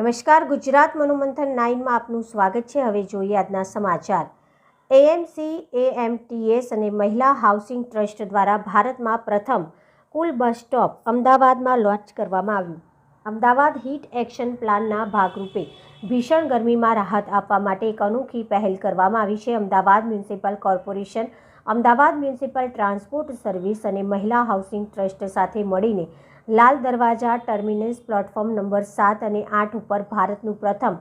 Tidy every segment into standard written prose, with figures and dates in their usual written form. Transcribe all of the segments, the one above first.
નમસ્કાર, ગુજરાત મનોમંથન 9 માં આપનું સ્વાગત છે। હવે જોઈએ આજના સમાચાર। એએમસી એએમટીએસ અને મહિલા હાઉસિંગ ટ્રસ્ટ દ્વારા ભારતમાં પ્રથમ કુલ બસ સ્ટોપ અમદાવાદમાં લોન્ચ કરવામાં આવ્યું। અમદાવાદ હીટ એક્શન પ્લાનના ભાગરૂપે ભીષણ ગરમીમાં રાહત આપવા માટે એક અનોખી પહેલ કરવામાં આવી છે। Ahmedabad municipal corporation, Ahmedabad municipal transport service અને મહિલા હાઉસિંગ ટ્રસ્ટ સાથે મળીને Lal Darwaja terminus platform number 7 અને 8 ઉપર ભારતનું પ્રથમ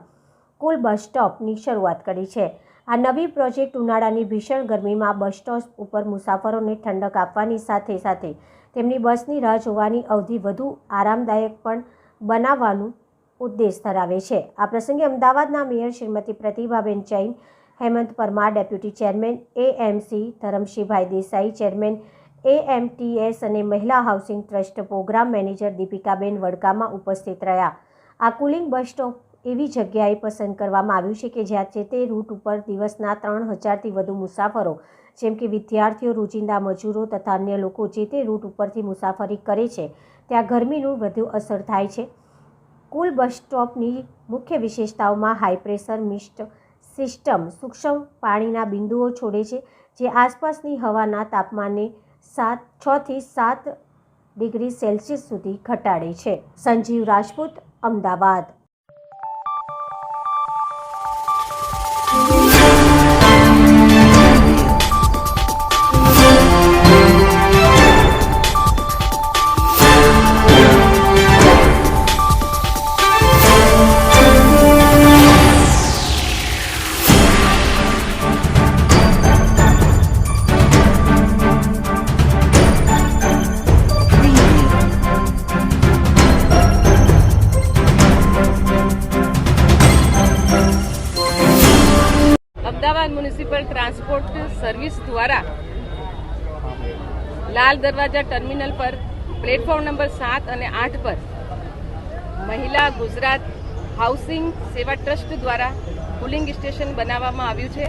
કુલ બસ સ્ટોપની શરૂઆત કરી છે। આ નવી પ્રોજેક્ટ ઉનાળાની ભીષણ ગરમીમાં બસ સ્ટોપ ઉપર મુસાફરોને ઠંડક આપવાની સાથે સાથે તેમની બસની રાહ જોવાની અવધિ વધુ આરામદાયક પણ બનાવવાનું ઉદ્દેશ ધરાવે છે। આ પ્રસંગે અમદાવાદના mayor Shrimati Pratibhaben Jain, Hemant Parmar, deputy chairman AMC Dharamshibhai Desai, chairman AMTS અને મહિલા હાઉસિંગ ટ્રસ્ટ પ્રોગ્રામ મેનેજર દીપિકાબેન વડકામાં ઉપસ્થિત રહ્યા। આ કુલિંગ બસ સ્ટોપ એવી જગ્યાએ પસંદ કરવામાં આવ્યું છે કે જ્યાં તે રૂટ ઉપર દિવસના 3000થી વધુ મુસાફરો જેમ કે વિદ્યાર્થીઓ, રોજિંદા મજૂરો તથા અન્ય લોકો જે તે રૂટ ઉપરથી મુસાફરી કરે છે ત્યાં ગરમીનું વધુ અસર થાય છે। કુલ બસ સ્ટોપની મુખ્ય વિશેષતાઓમાં હાઈ પ્રેશર મિસ્ટ સિસ્ટમ સૂક્ષ્મ પાણીના બિંદુઓ છોડે છે જે આસપાસની હવાના તાપમાનને 6 થી 7 ડિગ્રી સેલ્સિયસ સુધી ઘટાડે છે। Sanjeev Rajput, Ahmedabad. Ahmedabad municipal transport service દ્વારા લાલ દરવાજા ટર્મિનલ પર પ્લેટફોર્મ નંબર 7 અને 8 પર મહિલા ગુજરાત હાઉસિંગ સેવા ટ્રસ્ટ દ્વારા કુલિંગ સ્ટેશન બનાવવામાં આવ્યું છે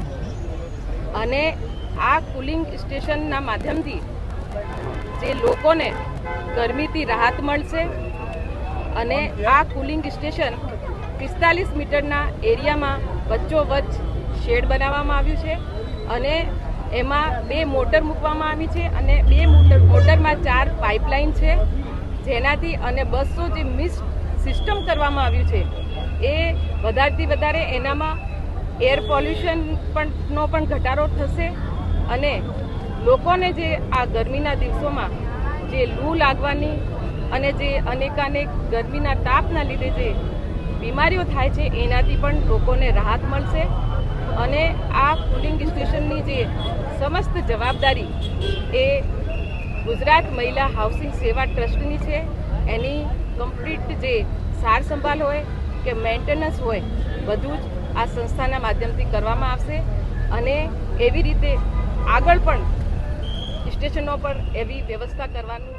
અને આ કુલિંગ સ્ટેશનના માધ્યમથી જે લોકોને ગરમીથી રાહત મળશે અને આ કુલિંગ સ્ટેશન 45 મીટરના એરિયામાં વચ્ચોવચ્ચ શેડ બનાવવામાં આવ્યું છે અને એમાં 2 મોટર મૂકવામાં આવી છે અને 2 મોટરમાં 4 પાઇપલાઇન છે જેનાથી અને 200 જે મિસ્ટ સિસ્ટમ કરવામાં આવ્યું છે એ વધારેથી વધારે એનામાં એર પોલ્યુશન નો પણ ઘટાડો થશે અને લોકોને જે આ ગરમીના દિવસોમાં જે લૂ લાગવાની અને જે અનેકાનેક ગરમીના તાપના લીધે જે બીમારીઓ થાય છે એનાથી પણ લોકોને રાહત મળશે અને આ કુલિંગ સ્ટેશનની જે સમસ્ત જવાબદારી એ ગુજરાત મહિલા હાઉસિંગ સેવા ટ્રસ્ટની છે। એની કમ્પ્લીટ જે સાર સંભાળ હોય કે મેન્ટેનન્સ હોય બધું જ આ સંસ્થાના માધ્યમથી કરવામાં આવશે અને એવી રીતે આગળ પણ સ્ટેશનો પર એવી વ્યવસ્થા કરવાનું